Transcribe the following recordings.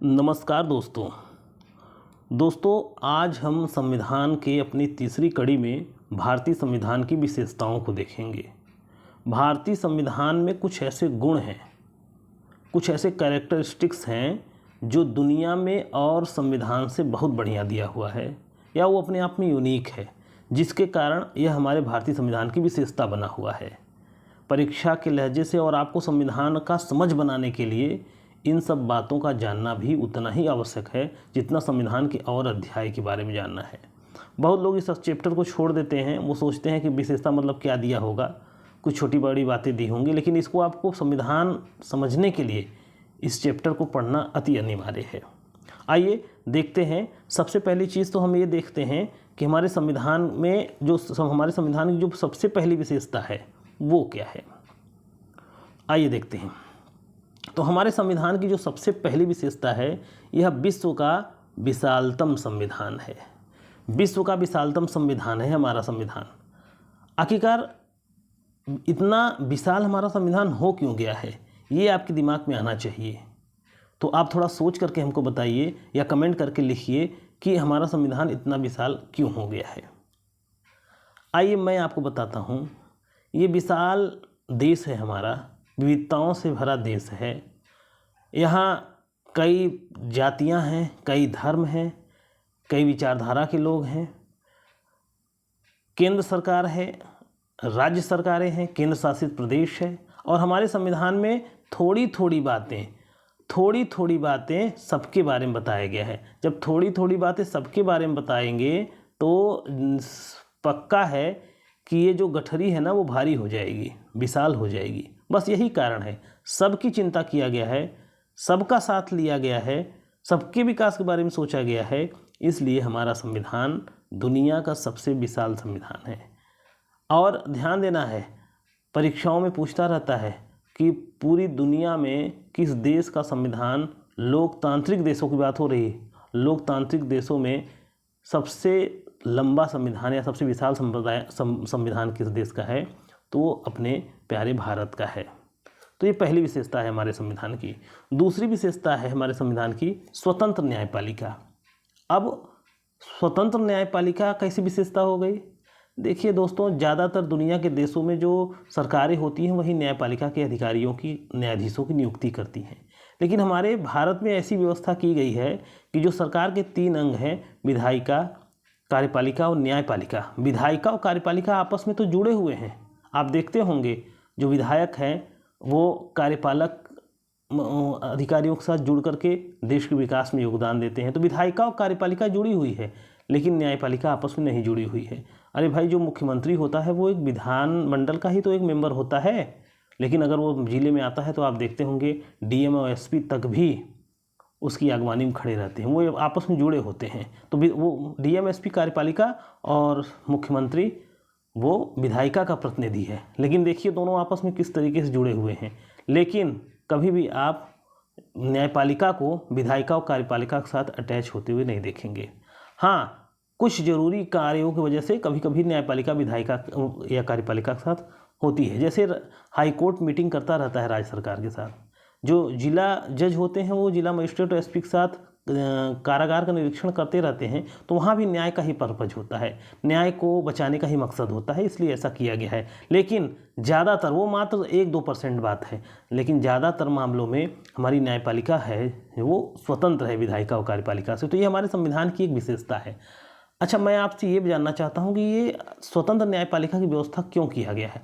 नमस्कार दोस्तों आज हम संविधान के अपनी तीसरी कड़ी में भारतीय संविधान की विशेषताओं को देखेंगे। भारतीय संविधान में कुछ ऐसे गुण हैं, कुछ ऐसे कैरेक्टरिस्टिक्स हैं जो दुनिया में और संविधान से बहुत बढ़िया दिया हुआ है या वो अपने आप में यूनिक है, जिसके कारण यह हमारे भारतीय संविधान की विशेषता बना हुआ है। परीक्षा के लहजे से और आपको संविधान का समझ बनाने के लिए इन सब बातों का जानना भी उतना ही आवश्यक है जितना संविधान के और अध्याय के बारे में जानना है। बहुत लोग इस चैप्टर को छोड़ देते हैं, वो सोचते हैं कि विशेषता मतलब क्या दिया होगा, कुछ छोटी बड़ी बातें दी होंगी, लेकिन इसको आपको संविधान समझने के लिए इस चैप्टर को पढ़ना अति अनिवार्य है। आइए देखते हैं। सबसे पहली चीज़ तो हम ये देखते हैं कि हमारे संविधान की जो सबसे पहली विशेषता है वो क्या है। आइए देखते हैं। तो हमारे संविधान की जो सबसे पहली विशेषता है, यह विश्व का विशालतम संविधान है। विश्व का विशालतम संविधान है हमारा संविधान। आखिरकार इतना विशाल हमारा संविधान हो क्यों गया है, ये आपके दिमाग में आना चाहिए। तो आप थोड़ा सोच करके हमको बताइए या कमेंट करके लिखिए कि हमारा संविधान इतना विशाल क्यों हो गया है। आइए मैं आपको बताता हूँ। ये विशाल देश है हमारा, विविधताओं से भरा देश है। यहाँ कई जातियाँ हैं, कई धर्म हैं, कई विचारधारा के लोग हैं। केंद्र सरकार है, राज्य सरकारें हैं, केंद्र शासित प्रदेश है। और हमारे संविधान में थोड़ी थोड़ी बातें सबके बारे में बताया गया है। जब थोड़ी थोड़ी बातें सबके बारे में बताएंगे तो पक्का है कि ये जो गठरी है ना वो भारी हो जाएगी, विशाल हो जाएगी। बस यही कारण है, सबकी चिंता किया गया है, सबका साथ लिया गया है, सबके विकास के बारे में सोचा गया है। इसलिए हमारा संविधान दुनिया का सबसे विशाल संविधान है। और ध्यान देना है, परीक्षाओं में पूछता रहता है कि पूरी दुनिया में किस देश का संविधान, लोकतांत्रिक देशों की बात हो रही है, लोकतांत्रिक देशों में सबसे लंबा संविधान या सबसे विशाल संविधान किस देश का है, तो वो अपने प्यारे भारत का है। तो ये पहली विशेषता है हमारे संविधान की। दूसरी विशेषता है हमारे संविधान की स्वतंत्र न्यायपालिका। अब स्वतंत्र न्यायपालिका कैसी विशेषता हो गई? देखिए दोस्तों, ज़्यादातर दुनिया के देशों में जो सरकारें होती हैं वही न्यायपालिका के अधिकारियों की, न्यायाधीशों की नियुक्ति करती हैं। लेकिन हमारे भारत में ऐसी व्यवस्था की गई है कि जो सरकार के 3 अंग हैं, विधायिका, कार्यपालिका और न्यायपालिका। विधायिका और कार्यपालिका आपस में तो जुड़े हुए हैं। आप देखते होंगे जो विधायक हैं वो कार्यपालक अधिकारियों के साथ जुड़ करके देश के विकास में योगदान देते हैं। तो विधायिका और कार्यपालिका जुड़ी हुई है, लेकिन न्यायपालिका आपस में नहीं जुड़ी हुई है। अरे भाई, जो मुख्यमंत्री होता है वो एक विधानमंडल का ही तो एक मेंबर होता है, लेकिन अगर वो जिले में आता है तो आप देखते होंगे डीएम और एसपी तक भी उसकी अगवानी में खड़े रहते हैं, वो आपस में जुड़े होते हैं। तो वो डीएम, एसपी, कार्यपालिका और मुख्यमंत्री वो विधायिका का प्रतिनिधि है। लेकिन देखिए दोनों आपस में किस तरीके से जुड़े हुए हैं। लेकिन कभी भी आप न्यायपालिका को विधायिका और कार्यपालिका के साथ अटैच होते हुए नहीं देखेंगे। हाँ, कुछ जरूरी कार्यों की वजह से कभी कभी न्यायपालिका विधायिका या कार्यपालिका के साथ होती है। जैसे हाईकोर्ट मीटिंग करता रहता है राज्य सरकार के साथ, जो जिला जज होते हैं वो जिला मजिस्ट्रेट और एसपी के साथ कारागार का निरीक्षण करते रहते हैं। तो वहाँ भी न्याय का ही पर्पज होता है, न्याय को बचाने का ही मकसद होता है, इसलिए ऐसा किया गया है। लेकिन ज़्यादातर, वो मात्र 1-2% बात है, लेकिन ज़्यादातर मामलों में हमारी न्यायपालिका है वो स्वतंत्र है विधायिका और कार्यपालिका से। तो ये हमारे संविधान की एक विशेषता है। अच्छा, मैं आपसे ये जानना चाहता हूँ कि ये स्वतंत्र न्यायपालिका की व्यवस्था क्यों किया गया है?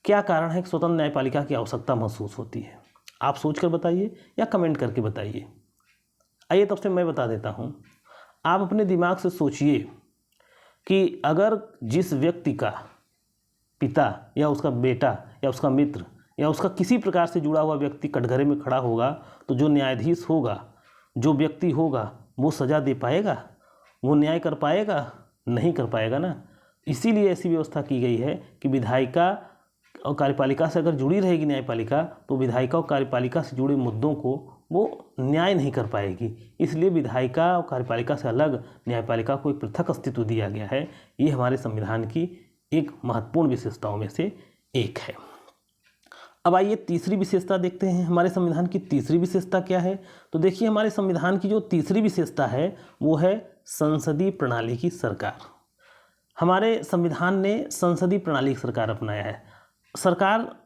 क्या कारण है कि स्वतंत्र न्यायपालिका की आवश्यकता महसूस होती है? आप सोच कर बताइए या कमेंट करके बताइए। आइए तब से मैं बता देता हूँ। आप अपने दिमाग से सोचिए कि अगर जिस व्यक्ति का पिता या उसका बेटा या उसका मित्र या उसका किसी प्रकार से जुड़ा हुआ व्यक्ति कटघरे में खड़ा होगा, तो जो न्यायाधीश होगा, जो व्यक्ति होगा, वो सज़ा दे पाएगा? वो न्याय कर पाएगा? नहीं कर पाएगा ना। इसीलिए ऐसी व्यवस्था की गई है कि विधायिका और कार्यपालिका से अगर जुड़ी रहेगी न्यायपालिका, तो विधायिका और कार्यपालिका से जुड़े मुद्दों को वो न्याय नहीं कर पाएगी। इसलिए विधायिका और कार्यपालिका से अलग न्यायपालिका को एक पृथक अस्तित्व दिया गया है। ये हमारे संविधान की एक महत्वपूर्ण विशेषताओं में से एक है। अब आइए तीसरी विशेषता देखते हैं, हमारे संविधान की तीसरी विशेषता क्या है। तो देखिए हमारे संविधान की जो तीसरी विशेषता है वो है संसदीय प्रणाली की सरकार। हमारे संविधान ने संसदीय प्रणाली की सरकार अपनाया है। सरकार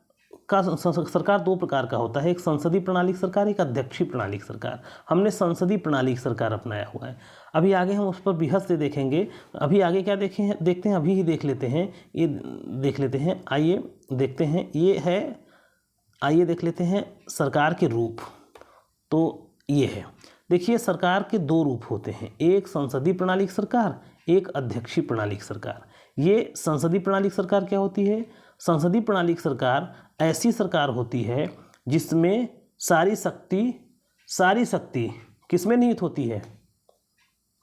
दो प्रकार का होता है, एक संसदीय प्रणाली की सरकार, एक अध्यक्षीय प्रणाली की सरकार। हमने संसदीय प्रणाली की सरकार अपनाया हुआ है। अभी आगे हम उस पर बेहद से देखेंगे। अभी आगे क्या देखते हैं, अभी ही देख लेते हैं, ये देख लेते हैं। आइए देखते हैं, ये है, आइए देख लेते हैं सरकार के रूप। तो ये है, देखिए सरकार के दो रूप होते हैं, एक संसदीय प्रणाली की सरकार, एक अध्यक्षीय प्रणाली की सरकार। ये संसदीय प्रणाली की सरकार क्या होती है? संसदीय प्रणाली की सरकार ऐसी सरकार होती है जिसमें सारी शक्ति किसमें निहित होती है?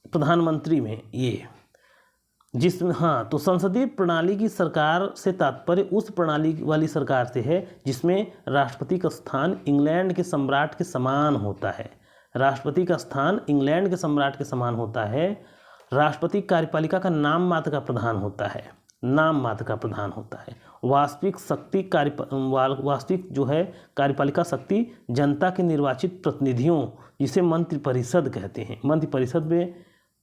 प्रधानमंत्री में। ये जिसमें, हाँ, तो संसदीय प्रणाली की सरकार से तात्पर्य उस प्रणाली वाली सरकार से है जिसमें राष्ट्रपति का स्थान इंग्लैंड के सम्राट के समान होता है। राष्ट्रपति का स्थान इंग्लैंड के सम्राट के समान होता है। राष्ट्रपति कार्यपालिका का नाम मात्र का प्रधान होता है, नाम मात्र का प्रधान होता है। वास्तविक जो है कार्यपालिका शक्ति जनता के निर्वाचित प्रतिनिधियों, जिसे मंत्रिपरिषद कहते हैं, मंत्रिपरिषद में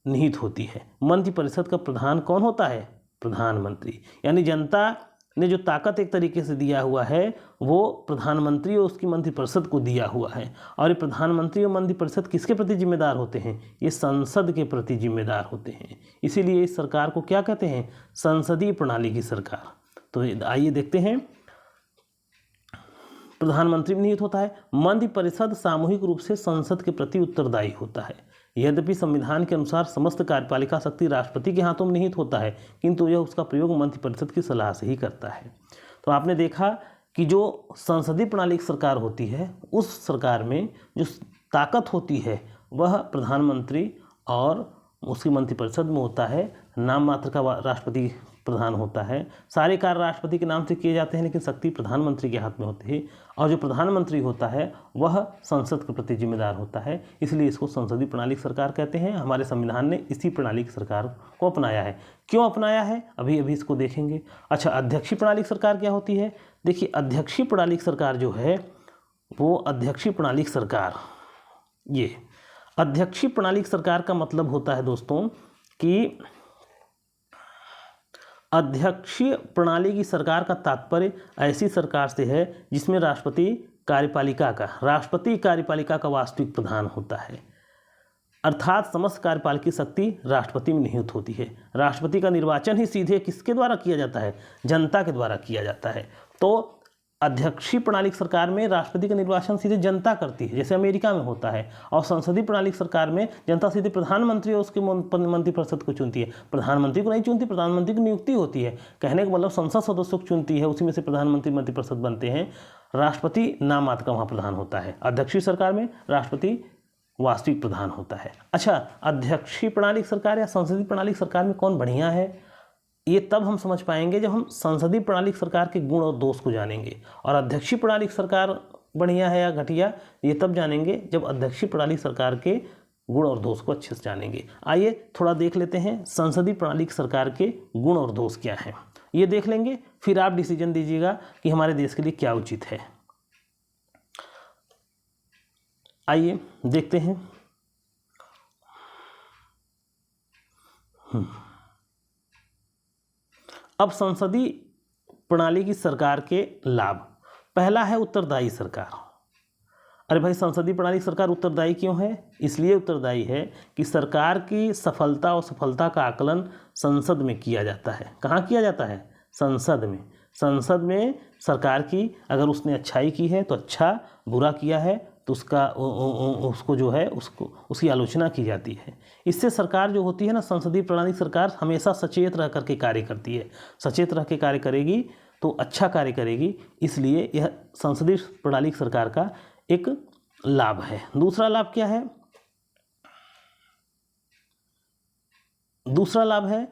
निहित होती है। मंत्रिपरिषद का प्रधान कौन होता है? प्रधानमंत्री। यानी जनता ने जो ताकत एक तरीके से दिया हुआ है वो प्रधानमंत्री और उसकी मंत्रिपरिषद को दिया हुआ है। और ये प्रधानमंत्री और मंत्रिपरिषद किसके प्रति जिम्मेदार होते हैं? ये संसद के प्रति जिम्मेदार होते हैं। इसीलिए इस सरकार को क्या कहते हैं? संसदीय प्रणाली की सरकार। तो आइए देखते हैं, प्रधानमंत्री में निहित होता है। मंत्रिपरिषद सामूहिक रूप से संसद के प्रति उत्तरदायी होता है। यद्यपि संविधान के अनुसार समस्त कार्यपालिका शक्ति राष्ट्रपति के हाथों में निहित होता है, किंतु यह उसका प्रयोग मंत्रिपरिषद की सलाह से ही करता है। तो आपने देखा कि जो संसदीय प्रणाली की सरकार होती है, उस सरकार में जो ताकत होती है वह प्रधानमंत्री और उसकी मंत्रिपरिषद में होता है। नाम मात्र का राष्ट्रपति प्रधान होता है। सारे कार्य राष्ट्रपति के नाम से किए जाते हैं, लेकिन शक्ति प्रधानमंत्री के हाथ में होती है। और जो प्रधानमंत्री होता है वह संसद के प्रति जिम्मेदार होता है। इसलिए इसको संसदीय प्रणाली की सरकार कहते हैं। हमारे संविधान ने इसी प्रणाली की सरकार को अपनाया है। क्यों अपनाया है, अभी अभी इसको देखेंगे। अच्छा, अध्यक्षीय प्रणाली की सरकार क्या होती है? देखिए अध्यक्षीय प्रणाली की सरकार जो है वो अध्यक्षीय प्रणाली की सरकार, ये अध्यक्षीय प्रणाली की सरकार का मतलब होता है दोस्तों कि अध्यक्षीय प्रणाली की सरकार का तात्पर्य ऐसी सरकार से है जिसमें राष्ट्रपति कार्यपालिका का वास्तविक प्रधान होता है। अर्थात समस्त कार्यपालिकी शक्ति राष्ट्रपति में निहित होती है। राष्ट्रपति का निर्वाचन ही सीधे किसके द्वारा किया जाता है? जनता के द्वारा किया जाता है। तो अध्यक्षीय प्रणाली की सरकार में राष्ट्रपति का निर्वाचन सीधे जनता करती है, जैसे अमेरिका में होता है। और संसदीय प्रणाली की सरकार में जनता सीधे प्रधानमंत्री और उसके मंत्रिपरिषद को चुनती है। प्रधानमंत्री को नहीं चुनती, प्रधानमंत्री की नियुक्ति होती है। कहने का मतलब संसद सदस्यों को चुनती है, उसी में से प्रधानमंत्री मंत्रिपरिषद बनते हैं। राष्ट्रपति नाम मात्र का वहाँ प्रधान होता है। अध्यक्षीय सरकार में राष्ट्रपति वास्तविक प्रधान होता है। अच्छा, अध्यक्षीय प्रणाली की सरकार या संसदीय प्रणाली की सरकार में कौन बढ़िया है, ये तब हम समझ पाएंगे जब हम संसदीय प्रणाली की सरकार के गुण और दोष को जानेंगे। और अध्यक्षीय प्रणाली की सरकार बढ़िया है या घटिया, ये तब जानेंगे जब अध्यक्षीय प्रणाली की सरकार के गुण और दोष को अच्छे से जानेंगे। आइए थोड़ा देख लेते हैं संसदीय प्रणाली की सरकार के गुण और दोष क्या हैं, ये देख लेंगे, फिर आप डिसीजन दीजिएगा कि हमारे देश के लिए क्या उचित है। आइए देखते हैं। अब संसदीय प्रणाली की सरकार के लाभ। पहला है उत्तरदायी सरकार। अरे भाई, संसदीय प्रणाली की सरकार उत्तरदायी क्यों है? इसलिए उत्तरदायी है कि सरकार की सफलता और सफलता का आकलन संसद में किया जाता है। कहाँ किया जाता है? संसद में। संसद में सरकार की अगर उसने अच्छाई की है तो अच्छा, बुरा किया है तो उसको जो है उसकी आलोचना की जाती है। इससे सरकार जो होती है ना, संसदीय प्रणाली सरकार हमेशा सचेत रह करके कार्य करती है। सचेत रह के कार्य करेगी तो अच्छा कार्य करेगी, इसलिए यह संसदीय प्रणाली सरकार का एक लाभ है। दूसरा लाभ क्या है? दूसरा लाभ है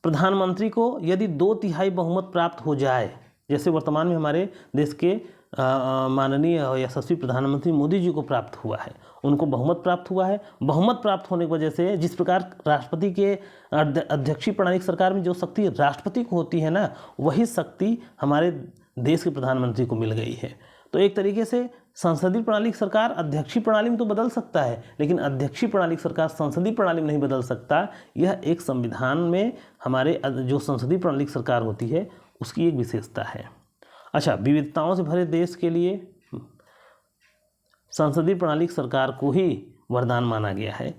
प्रधानमंत्री को यदि 2/3 बहुमत प्राप्त हो जाए, जैसे वर्तमान में हमारे देश के माननीय यशस्वी प्रधानमंत्री मोदी जी को प्राप्त हुआ है, उनको बहुमत प्राप्त हुआ है। बहुमत प्राप्त होने की वजह से जिस प्रकार राष्ट्रपति के अध्यक्षीय प्रणाली सरकार में जो शक्ति राष्ट्रपति को होती है ना, वही शक्ति हमारे देश के प्रधानमंत्री को मिल गई है। तो एक तरीके से संसदीय प्रणाली की सरकार अध्यक्षीय प्रणाली में तो बदल सकता है, लेकिन अध्यक्षीय प्रणाली की सरकार संसदीय प्रणाली में नहीं बदल सकता। यह एक संविधान में हमारे जो संसदीय प्रणाली की सरकार होती है उसकी एक विशेषता है। अच्छा, विविधताओं से भरे देश के लिए संसदीय प्रणाली की सरकार को ही वरदान माना गया है,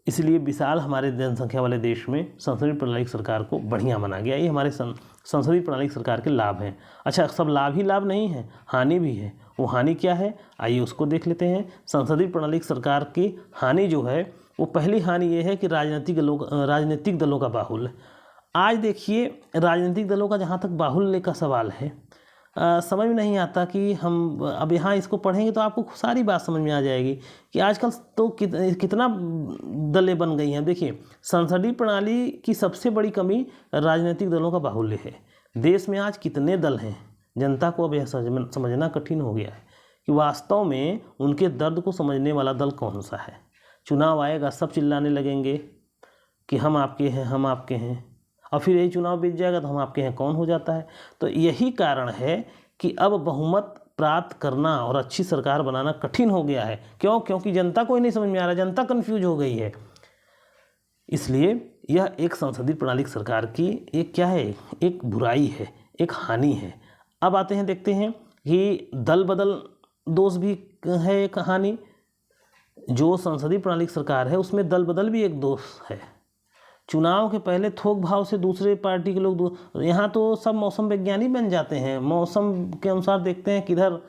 इसलिए विशाल हमारे जनसंख्या वाले देश में संसदीय प्रणाली की सरकार को बढ़िया माना गया। ये हमारे संसदीय प्रणाली की सरकार के लाभ हैं। अच्छा, सब लाभ ही लाभ नहीं है, हानि भी है। वो हानि क्या है, आइए उसको देख लेते हैं। संसदीय प्रणाली की सरकार की हानि जो है, वो पहली हानि ये है कि राजनीतिक दलों का बाहुल्य। आज देखिए, राजनीतिक दलों का जहाँ तक बाहुल्य का सवाल है, समझ में नहीं आता कि हम अब यहाँ इसको पढ़ेंगे तो आपको सारी बात समझ में आ जाएगी कि आजकल तो कितना दलें बन गई हैं। देखिए, संसदीय प्रणाली की सबसे बड़ी कमी राजनीतिक दलों का बाहुल्य है। देश में आज कितने दल हैं, जनता को अब यह समझना कठिन हो गया है कि वास्तव में उनके दर्द को समझने वाला दल कौन सा है। चुनाव आएगा, सब चिल्लाने लगेंगे कि हम आपके हैं, हम आपके हैं, और फिर यही चुनाव बीत जाएगा तो हम आपके यहाँ कौन हो जाता है। तो यही कारण है कि अब बहुमत प्राप्त करना और अच्छी सरकार बनाना कठिन हो गया है। क्यों? क्योंकि जनता को ही नहीं समझ में आ रहा, जनता कंफ्यूज हो गई है। इसलिए यह एक संसदीय प्रणाली की सरकार की एक क्या है, एक बुराई है, एक हानि है। अब आते हैं, देखते हैं कि दल बदल दोष भी है एक हानि। जो संसदीय प्रणाली की सरकार है उसमें दल बदल भी एक दोष है। चुनाव के पहले थोक भाव से दूसरे पार्टी के लोग, यहाँ तो सब मौसम वैज्ञानिक बन जाते हैं। मौसम के अनुसार देखते हैं किधर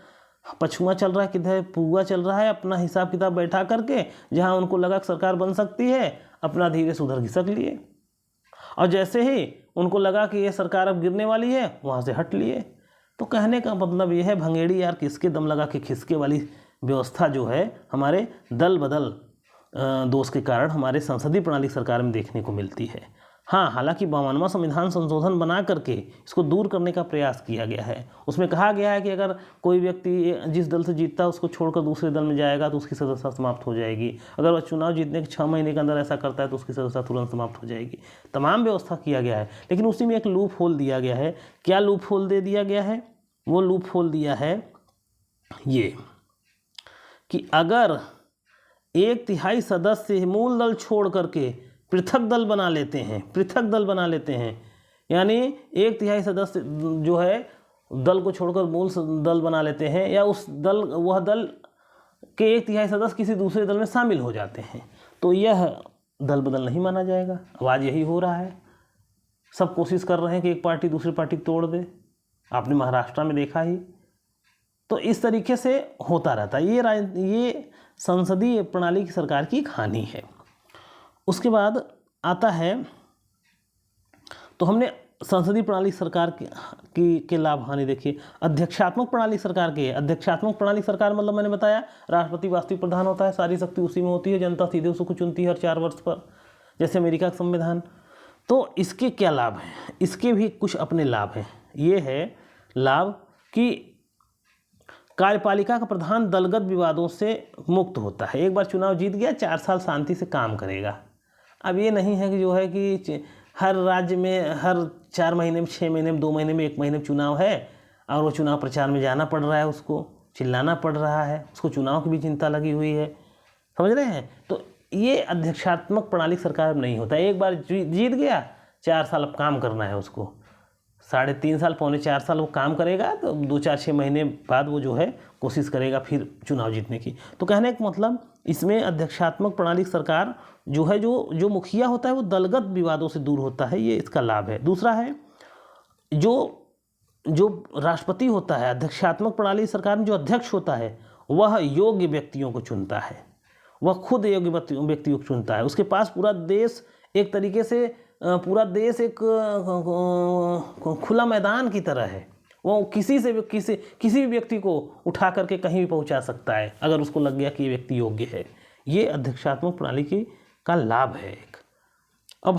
पछुआ चल रहा है, किधर पुआ चल रहा है, अपना हिसाब किताब बैठा करके जहाँ उनको लगा कि सरकार बन सकती है, अपना धीरे से उधर घिसक लिए, और जैसे ही उनको लगा कि ये सरकार अब गिरने वाली है, वहाँ से हट लिए। तो कहने का मतलब ये है, भंगेड़ी यार किसके दम लगा के खिसके वाली व्यवस्था जो है हमारे दल बदल दोष के कारण हमारे संसदीय प्रणाली सरकार में देखने को मिलती है। हाँ, हालांकि 52वां संविधान संशोधन बना करके इसको दूर करने का प्रयास किया गया है। उसमें कहा गया है कि अगर कोई व्यक्ति जिस दल से जीतता है उसको छोड़कर दूसरे दल में जाएगा तो उसकी सदस्यता समाप्त हो जाएगी। अगर वह चुनाव जीतने के 6 महीने के अंदर ऐसा करता है तो उसकी सदस्यता तुरंत समाप्त हो जाएगी। तमाम व्यवस्था किया गया है, लेकिन उसी में एक लूप होल दिया गया है। क्या लूप होल दे दिया गया है? वो लूप होल दिया है ये कि अगर 1/3 सदस्य मूल दल छोड़ करके पृथक दल बना लेते हैं, यानी 1/3 सदस्य जो है दल को छोड़कर मूल दल बना लेते हैं, या वह दल के 1/3 सदस्य किसी दूसरे दल में शामिल हो जाते हैं, तो यह दल बदल नहीं माना जाएगा। अब आज यही हो रहा है, सब कोशिश कर रहे हैं कि एक पार्टी दूसरी पार्टी तोड़ दे। आपने महाराष्ट्र में देखा ही। तो इस तरीके से होता रहता है। ये संसदीय प्रणाली की सरकार की एक हानि है। उसके बाद आता है, तो हमने संसदीय प्रणाली सरकार के लाभ हानि देखिए। अध्यक्षात्मक प्रणाली सरकार के, अध्यक्षात्मक प्रणाली सरकार मतलब मैंने बताया राष्ट्रपति वास्तविक प्रधान होता है, सारी शक्ति उसी में होती है, जनता सीधे उसको चुनती है हर 4 वर्ष पर, जैसे अमेरिका का संविधान। तो इसके क्या लाभ हैं? इसके भी कुछ अपने लाभ हैं। ये है लाभ कि कार्यपालिका का प्रधान दलगत विवादों से मुक्त होता है। एक बार चुनाव जीत गया, 4 साल शांति से काम करेगा। अब ये नहीं है कि जो है कि हर राज्य में हर 4 महीने में, 6 महीने में, 2 महीने में, 1 महीने में चुनाव है और वो चुनाव प्रचार में जाना पड़ रहा है, उसको चिल्लाना पड़ रहा है, उसको चुनाव की भी चिंता लगी हुई है। समझ रहे हैं? तो ये अध्यक्षात्मक प्रणाली सरकार में नहीं होता। एक बार जीत गया, 4 साल अब काम करना है उसको, 3.5 साल, 3.25 साल वो काम करेगा, तो 2-4-6 महीने बाद वो जो है कोशिश करेगा फिर चुनाव जीतने की। तो कहने का मतलब इसमें अध्यक्षात्मक प्रणाली सरकार जो है, जो मुखिया होता है वो दलगत विवादों से दूर होता है, ये इसका लाभ है। दूसरा है जो राष्ट्रपति होता है, अध्यक्षात्मक प्रणाली सरकार में जो अध्यक्ष होता है वह योग्य व्यक्तियों को चुनता है, वह खुद योग्य व्यक्तियों को चुनता है। उसके पास पूरा देश एक तरीके से एक खुला मैदान की तरह है। वो किसी भी व्यक्ति को उठा करके कहीं भी पहुंचा सकता है अगर उसको लग गया कि ये व्यक्ति योग्य है। ये अध्यक्षात्मक प्रणाली का लाभ है एक। अब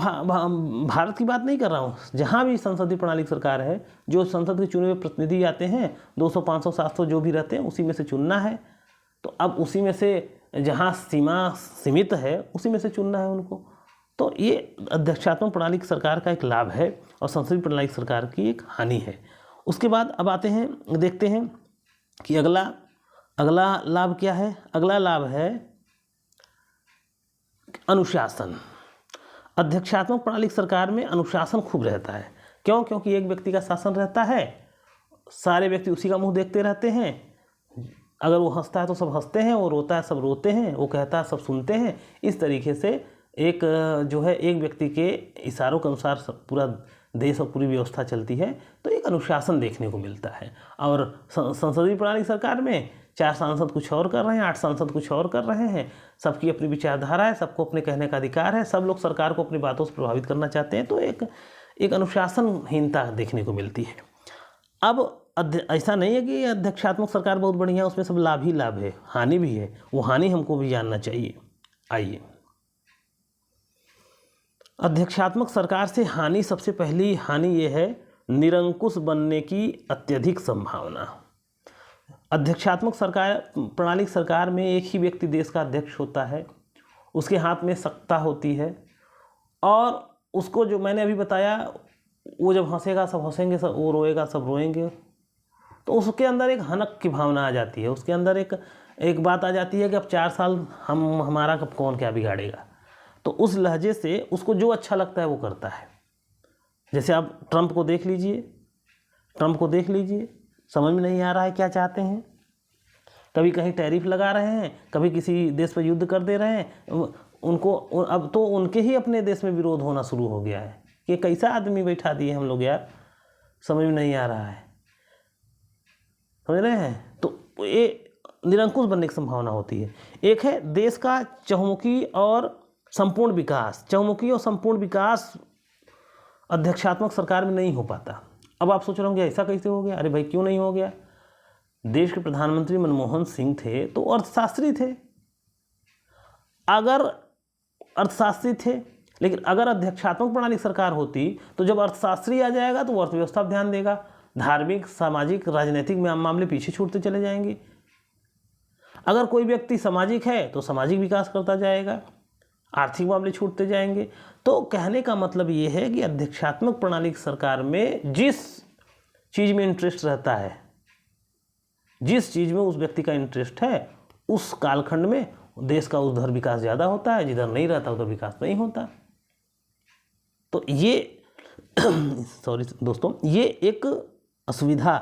भारत की बात नहीं कर रहा हूँ, जहाँ भी संसदीय प्रणाली की सरकार है, जो संसद के चुने हुए प्रतिनिधि आते हैं, 200, 500, 700 जो भी रहते हैं, उसी में से चुनना है। तो अब उसी में से जहाँ सीमा सीमित है उसी में से चुनना है उनको। तो ये अध्यक्षात्मक प्रणाली की सरकार का एक लाभ है और संसदीय प्रणाली की सरकार की एक हानि है। उसके बाद अब आते हैं, देखते हैं कि अगला लाभ क्या है। अगला लाभ है अनुशासन। अध्यक्षात्मक प्रणाली सरकार में अनुशासन खूब रहता है। क्यों? क्योंकि एक व्यक्ति का शासन रहता है, सारे व्यक्ति उसी का मुंह देखते रहते हैं। अगर वो हंसता है तो सब हंसते हैं, वो रोता है सब रोते हैं, वो कहता है सब सुनते हैं। इस तरीके से एक जो है एक व्यक्ति के इशारों के अनुसार सब पूरा देश और पूरी व्यवस्था चलती है। तो एक अनुशासन देखने को मिलता है। और संसदीय प्रणाली सरकार में 4 सांसद कुछ और कर रहे हैं, 8 सांसद कुछ और कर रहे हैं। सबकी अपनी विचारधारा है, सबको अपने कहने का अधिकार है, सब लोग सरकार को अपनी बातों से प्रभावित करना चाहते हैं। तो एक अनुशासनहीनता देखने को मिलती है। अब ऐसा नहीं है कि अध्यक्षात्मक सरकार बहुत बढ़िया है, उसमें सब लाभ ही लाभ है, हानि भी है। वो हानि हमको भी जानना चाहिए। आइए, अध्यक्षात्मक सरकार से हानि, सबसे पहली हानि ये है निरंकुश बनने की अत्यधिक संभावना। अध्यक्षात्मक प्रणाली सरकार में एक ही व्यक्ति देश का अध्यक्ष होता है, उसके हाथ में सत्ता होती है, और उसको जो मैंने अभी बताया, वो जब हंसेगा सब हंसेंगे, सब वो रोएगा सब रोएंगे। तो उसके अंदर एक हनक की भावना आ जाती है, उसके अंदर एक बात आ जाती है कि अब 4 साल हमारा कब कौन क्या बिगाड़ेगा। तो उस लहजे से उसको जो अच्छा लगता है वो करता है। जैसे आप ट्रंप को देख लीजिए, समझ में नहीं आ रहा है क्या चाहते हैं। कभी कहीं टैरिफ लगा रहे हैं, कभी किसी देश पर युद्ध कर दे रहे हैं। उनको अब तो उनके ही अपने देश में विरोध होना शुरू हो गया है कि कैसा आदमी बैठा दिए हम लोग यार, समझ में नहीं आ रहा है, समझ रहे हैं। तो ये निरंकुश बनने की संभावना होती है। एक है देश का चहुमुखी और संपूर्ण विकास अध्यक्षात्मक सरकार में नहीं हो पाता। अब आप सोच रहे होंगे ऐसा कैसे हो गया? अरे भाई, क्यों नहीं हो गया? देश के प्रधानमंत्री मनमोहन सिंह थे तो अर्थशास्त्री थे। लेकिन अगर अध्यक्षात्मक प्रणाली सरकार होती तो जब अर्थशास्त्री आ जाएगा तो वो अर्थव्यवस्था पर ध्यान देगा, धार्मिक, सामाजिक, राजनीतिक मामले पीछे छूटते चले जाएंगे। अगर कोई व्यक्ति सामाजिक है तो सामाजिक विकास करता जाएगा, आर्थिक मामले छूटते जाएंगे। तो कहने का मतलब ये है कि अध्यक्षात्मक प्रणाली की सरकार में जिस चीज़ में इंटरेस्ट रहता है, जिस चीज़ में उस व्यक्ति का इंटरेस्ट है, उस कालखंड में देश का उधर विकास ज़्यादा होता है, जिधर नहीं रहता उधर विकास नहीं होता। तो ये सॉरी दोस्तों, ये एक असुविधा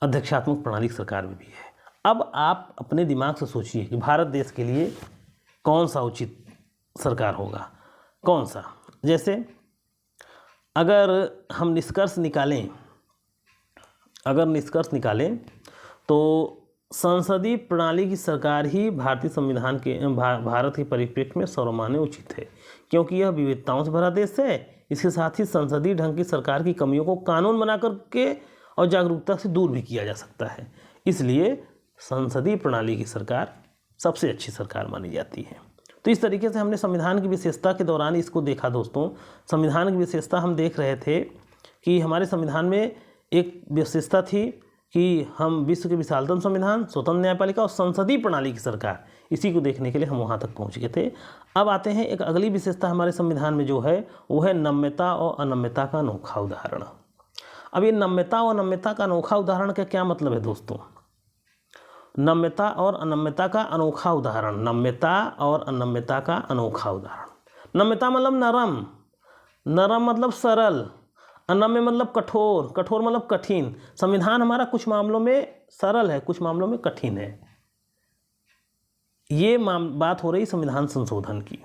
अध्यक्षात्मक प्रणाली की सरकार में भी है। अब आप अपने दिमाग से सोचिए कि भारत देश के लिए कौन सा उचित सरकार होगा, कौन सा। जैसे अगर हम निष्कर्ष निकालें तो संसदीय प्रणाली की सरकार ही भारतीय संविधान के भारत के परिप्रेक्ष्य में सर्वमान्य उचित है, क्योंकि यह विविधताओं से भरा देश है। इसके साथ ही संसदीय ढंग की सरकार की कमियों को कानून बना करके और जागरूकता से दूर भी किया जा सकता है। इसलिए संसदीय प्रणाली की सरकार सबसे अच्छी सरकार मानी जाती है। तो इस तरीके से हमने संविधान की विशेषता के दौरान इसको देखा दोस्तों। संविधान की विशेषता हम देख रहे थे कि हमारे संविधान में एक विशेषता थी कि हम विश्व के विशालतम संविधान, स्वतंत्र न्यायपालिका और संसदीय प्रणाली की सरकार, इसी को देखने के लिए हम वहाँ तक पहुँच गए थे। अब आते हैं एक अगली विशेषता हमारे संविधान में जो है वो है नम्यता और अनम्यता का अनोखा उदाहरण। अब ये नम्यता और अनम्यता का अनोखा उदाहरण का क्या मतलब है दोस्तों? नम्यता और अनम्यता का अनोखा उदाहरण, नम्यता और अनम्यता का अनोखा उदाहरण। नम्यता मतलब नरम मतलब सरल, अनम्य मतलब कठोर मतलब कठिन। संविधान हमारा कुछ मामलों में सरल है, कुछ मामलों में कठिन है। ये बात हो रही संविधान संशोधन की।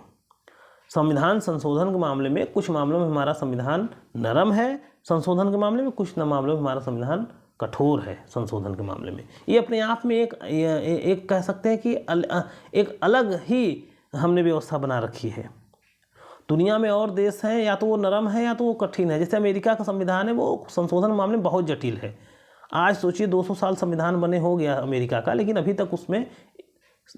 संविधान संशोधन के मामले में कुछ मामलों में हमारा संविधान नरम है संशोधन के मामले में, कुछ मामलों में हमारा संविधान कठोर है संशोधन के मामले में। ये अपने आप में एक कह सकते हैं कि एक अलग ही हमने व्यवस्था बना रखी है। दुनिया में और देश हैं या तो वो नरम है या तो वो कठिन है। जैसे अमेरिका का संविधान है, वो संशोधन के मामले में बहुत जटिल है। आज सोचिए 200 साल संविधान बने हो गया अमेरिका का, लेकिन अभी तक उसमें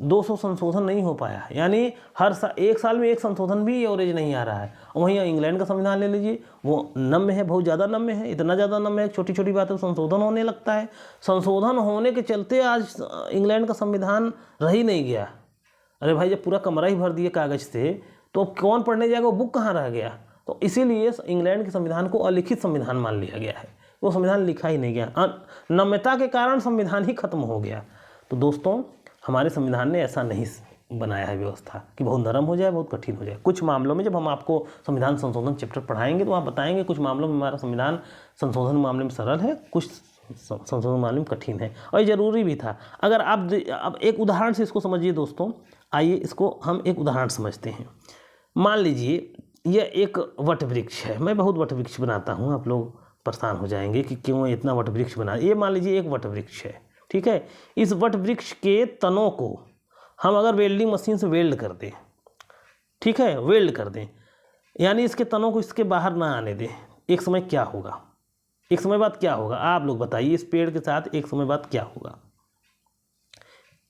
200 संशोधन नहीं हो पाया। यानी एक साल में एक संशोधन भी एवरेज नहीं आ रहा है। वहीं इंग्लैंड का संविधान ले लीजिए, वो नम्य है, बहुत ज़्यादा नम्य है, इतना ज़्यादा नम्य है, छोटी छोटी बातों संशोधन होने लगता है। संशोधन होने के चलते आज इंग्लैंड का संविधान रह ही नहीं गया। अरे भाई, जब पूरा कमरा ही भर दिए कागज़ से तो कौन पढ़ने जाएगा, वो बुक कहाँ रह गया। तो इसीलिए इंग्लैंड के संविधान को अलिखित संविधान मान लिया गया है। वो संविधान लिखा ही नहीं गया। नम्यता के कारण संविधान ही खत्म हो गया। तो दोस्तों, हमारे संविधान ने ऐसा नहीं बनाया है व्यवस्था कि बहुत नरम हो जाए, बहुत कठिन हो जाए। कुछ मामलों में जब हम आपको संविधान संशोधन चैप्टर पढ़ाएंगे तो आप बताएंगे कुछ मामलों में हमारा संविधान संशोधन मामले में सरल है, कुछ संशोधन मामले में कठिन है, और ये जरूरी भी था। अगर आप अब एक उदाहरण से इसको समझिए दोस्तों, आइए इसको हम एक उदाहरण समझते हैं। मान लीजिए यह एक वट वृक्ष है। मैं बहुत वट वृक्ष बनाता हूँ, आप लोग परेशान हो जाएंगे कि क्यों इतना वट वृक्ष बना। ये मान लीजिए एक वट वृक्ष है, ठीक है। इस वट वृक्ष के तनों को हम अगर वेल्डिंग मशीन से वेल्ड कर दें, ठीक है, वेल्ड कर दें, यानी इसके तनों को इसके बाहर ना आने दें, एक समय क्या होगा? एक समय बाद क्या होगा? आप लोग बताइए, इस पेड़ के साथ एक समय बाद क्या होगा?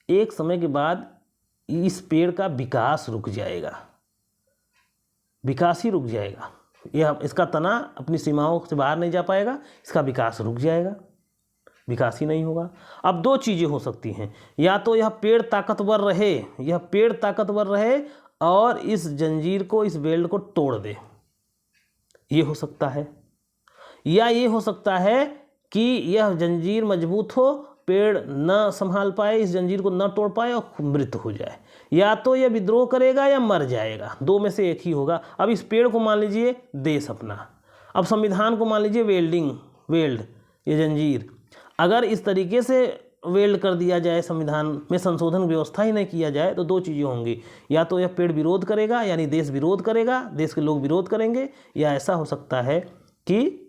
एक समय के बाद इस पेड़ का विकास रुक जाएगा, विकास ही रुक जाएगा। यह इसका तना अपनी सीमाओं से बाहर नहीं जा पाएगा, इसका विकास रुक जाएगा, विकास ही नहीं होगा। अब दो चीज़ें हो सकती हैं, या तो यह पेड़ ताकतवर रहे, यह पेड़ ताकतवर रहे और इस जंजीर को, इस वेल्ड को तोड़ दे, ये हो सकता है। या ये हो सकता है कि यह जंजीर मजबूत हो, पेड़ न संभाल पाए, इस जंजीर को न तोड़ पाए और मृत हो जाए। या तो यह विद्रोह करेगा या मर जाएगा, दो में से एक ही होगा। अब इस पेड़ को मान लीजिए देश अपना, अब संविधान को मान लीजिए वेल्ड ये जंजीर, अगर इस तरीके से वेल्ड कर दिया जाए, संविधान में संशोधन व्यवस्था ही नहीं किया जाए, तो दो चीज़ें होंगी, या तो यह पेड़ विरोध करेगा, यानी देश विरोध करेगा, देश के लोग विरोध करेंगे, या ऐसा हो सकता है कि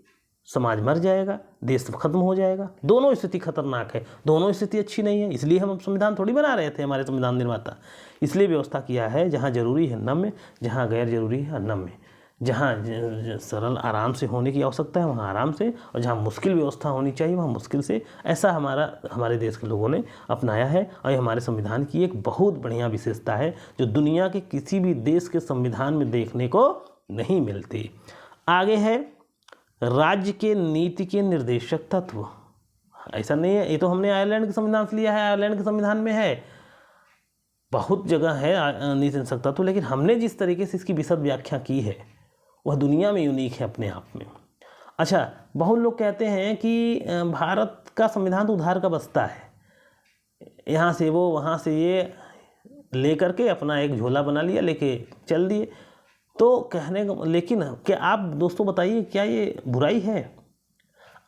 समाज मर जाएगा, देश खत्म हो जाएगा। दोनों स्थिति खतरनाक है, दोनों स्थिति अच्छी नहीं है। इसलिए हम संविधान थोड़ी बना रहे थे, हमारे संविधान निर्माता इसलिए व्यवस्था किया है, जहाँ जरूरी है नम्य, जहाँ गैर जरूरी है अनम्य, जहाँ सरल आराम से होने की आवश्यकता है वहाँ आराम से, और जहाँ मुश्किल व्यवस्था होनी चाहिए वहाँ मुश्किल से। ऐसा हमारे देश के लोगों ने अपनाया है, और ये हमारे संविधान की एक बहुत बढ़िया विशेषता है जो दुनिया के किसी भी देश के संविधान में देखने को नहीं मिलती। आगे है राज्य के नीति के निर्देशक तत्व। ऐसा नहीं है, ये तो हमने आयरलैंड के संविधान से लिया है, आयरलैंड के संविधान में है, बहुत जगह है नीति निर्देशक तत्व, लेकिन हमने जिस तरीके से इसकी विशद व्याख्या की है वह दुनिया में यूनिक है अपने आप में। अच्छा, बहुत लोग कहते हैं कि भारत का संविधान तो उधार का बस्ता है, यहाँ से वो वहाँ से ये ले करके अपना एक झोला बना लिया, लेके चल दिए। तो कहने का, लेकिन क्या आप दोस्तों बताइए, क्या ये बुराई है?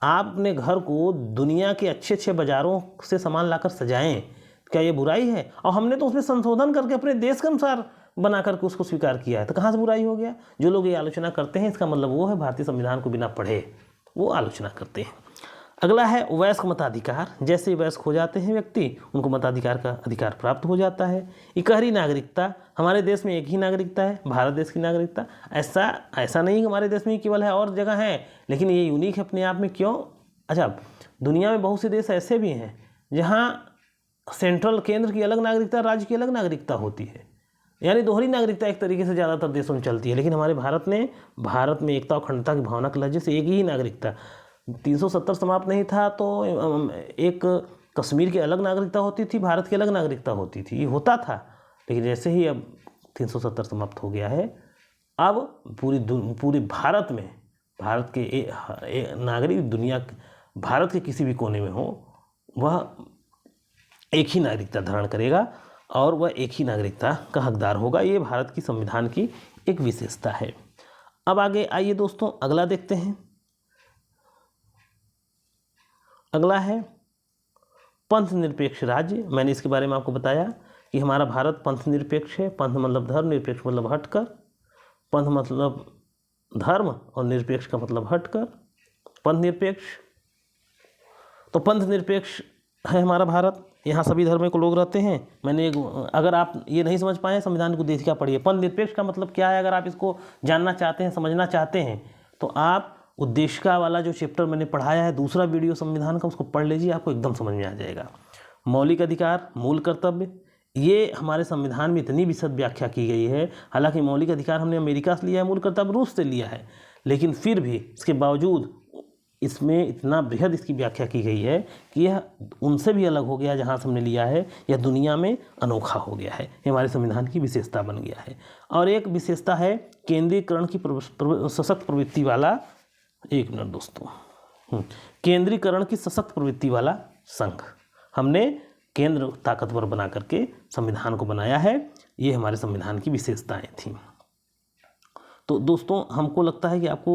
आप अपने घर को दुनिया के अच्छे अच्छे बाज़ारों से सामान लाकर सजाएं, क्या ये बुराई है? और हमने तो उसमें संशोधन करके अपने देश के अनुसार बना करके उसको स्वीकार किया है, तो कहाँ से बुराई हो गया? जो लोग ये आलोचना करते हैं, इसका मतलब वो है भारतीय संविधान को बिना पढ़े वो आलोचना करते हैं। अगला है वयस्क मताधिकार। जैसे वयस्क हो जाते हैं व्यक्ति, उनको मताधिकार का अधिकार प्राप्त हो जाता है। इकहरी नागरिकता, हमारे देश में एक ही नागरिकता है, भारत देश की नागरिकता। ऐसा नहीं हमारे देश में केवल है, और जगह है, लेकिन ये यूनिक है अपने आप में। क्यों? अच्छा, दुनिया में बहुत से देश ऐसे भी हैं जहाँ सेंट्रल केंद्र की अलग नागरिकता, राज्य की अलग नागरिकता होती है, यानी दोहरी नागरिकता एक तरीके से ज़्यादातर देशों में चलती है। लेकिन हमारे भारत में एकता और अखंडता की भावना की वजह से एक ही नागरिकता, 370 समाप्त नहीं था तो एक कश्मीर की अलग नागरिकता होती थी, भारत की अलग नागरिकता होती थी, ये होता था। लेकिन जैसे ही अब 370 समाप्त हो गया है, अब पूरे भारत में भारत के नागरिक दुनिया भारत के किसी भी कोने में हो, वह एक ही नागरिकता धारण करेगा और वह एक ही नागरिकता का हकदार होगा। ये भारत की संविधान की एक विशेषता है। अब आगे आइए दोस्तों, अगला देखते हैं। अगला है पंथ निरपेक्ष राज्य। मैंने इसके बारे में आपको बताया कि हमारा भारत पंथ निरपेक्ष है। पंथ मतलब धर्म, निरपेक्ष मतलब हटकर। पंथ मतलब धर्म और निरपेक्ष का मतलब हटकर, पंथ निरपेक्ष। तो पंथ निरपेक्ष है हमारा भारत, यहाँ सभी धर्मों के लोग रहते हैं। अगर आप ये नहीं समझ पाए संविधान को देख क्या पढ़िए। पंथ निरपेक्ष का मतलब क्या है, अगर आप इसको जानना चाहते हैं, समझना चाहते हैं, तो आप उद्देशिका वाला जो चैप्टर मैंने पढ़ाया है, दूसरा वीडियो संविधान का, उसको पढ़ लीजिए, आपको एकदम समझ में आ जाएगा। मौलिक अधिकार, मूल कर्तव्य, ये हमारे संविधान में इतनी विशद व्याख्या की गई है। हालांकि मौलिक अधिकार हमने अमेरिका से लिया है, मूल कर्तव्य रूस से लिया है, लेकिन फिर भी इसके बावजूद इसमें इतना बृहद इसकी व्याख्या की गई है कि यह उनसे भी अलग हो गया जहाँ से हमने लिया है, यह दुनिया में अनोखा हो गया है। ये हमारे संविधान की विशेषता बन गया है। और एक विशेषता है केंद्रीकरण की सशक्त प्रवृत्ति वाला। एक मिनट दोस्तों, केंद्रीकरण की सशक्त प्रवृत्ति वाला संघ, हमने केंद्र ताकतवर बना करके संविधान को बनाया है। ये हमारे संविधान की विशेषताएं थी। तो दोस्तों हमको लगता है कि आपको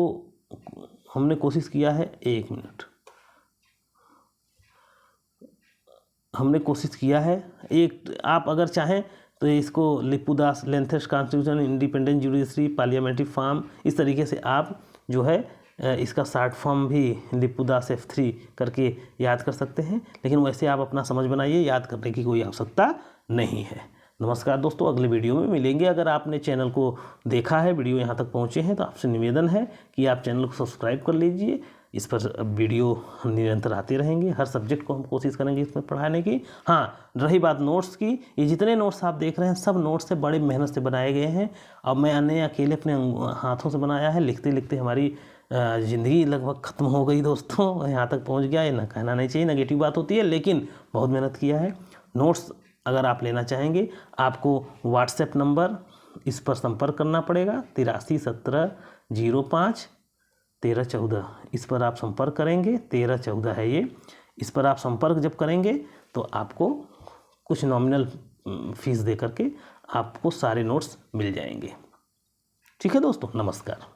हमने कोशिश किया है, एक मिनट, हमने कोशिश किया है। एक आप अगर चाहें तो इसको लिपुदास lengthiest constitution, independent judiciary, parliamentary form, इस तरीके से आप जो है इसका शॉर्ट फॉर्म भी लिपुदास F3 करके याद कर सकते हैं। लेकिन वैसे आप अपना समझ बनाइए, याद करने की कोई आवश्यकता नहीं है। नमस्कार दोस्तों, अगले वीडियो में मिलेंगे। अगर आपने चैनल को देखा है, वीडियो यहाँ तक पहुँचे हैं, तो आपसे निवेदन है कि आप चैनल को सब्सक्राइब कर लीजिए। इस पर वीडियो निरंतर आते रहेंगे। हर सब्जेक्ट को हम कोशिश करेंगे इसमें पढ़ाने की। हाँ, रही बात नोट्स की, ये जितने नोट्स आप देख रहे हैं सब नोट्स से बड़ी मेहनत से बनाए गए हैं। अब मैंने अकेले अपने हाथों से बनाया है। लिखते लिखते हमारी ज़िंदगी लगभग ख़त्म हो गई दोस्तों, यहाँ तक पहुँच गया। ये ना कहना नहीं चाहिए, नेगेटिव बात होती है, लेकिन बहुत मेहनत किया है। नोट्स अगर आप लेना चाहेंगे, आपको व्हाट्सएप नंबर इस पर संपर्क करना पड़ेगा, 83 17 05 13 14। इस पर आप संपर्क करेंगे, 13 14 है ये। इस पर आप संपर्क जब करेंगे तो आपको कुछ नॉमिनल फीस दे करके आपको सारे नोट्स मिल जाएंगे। ठीक है दोस्तों, नमस्कार।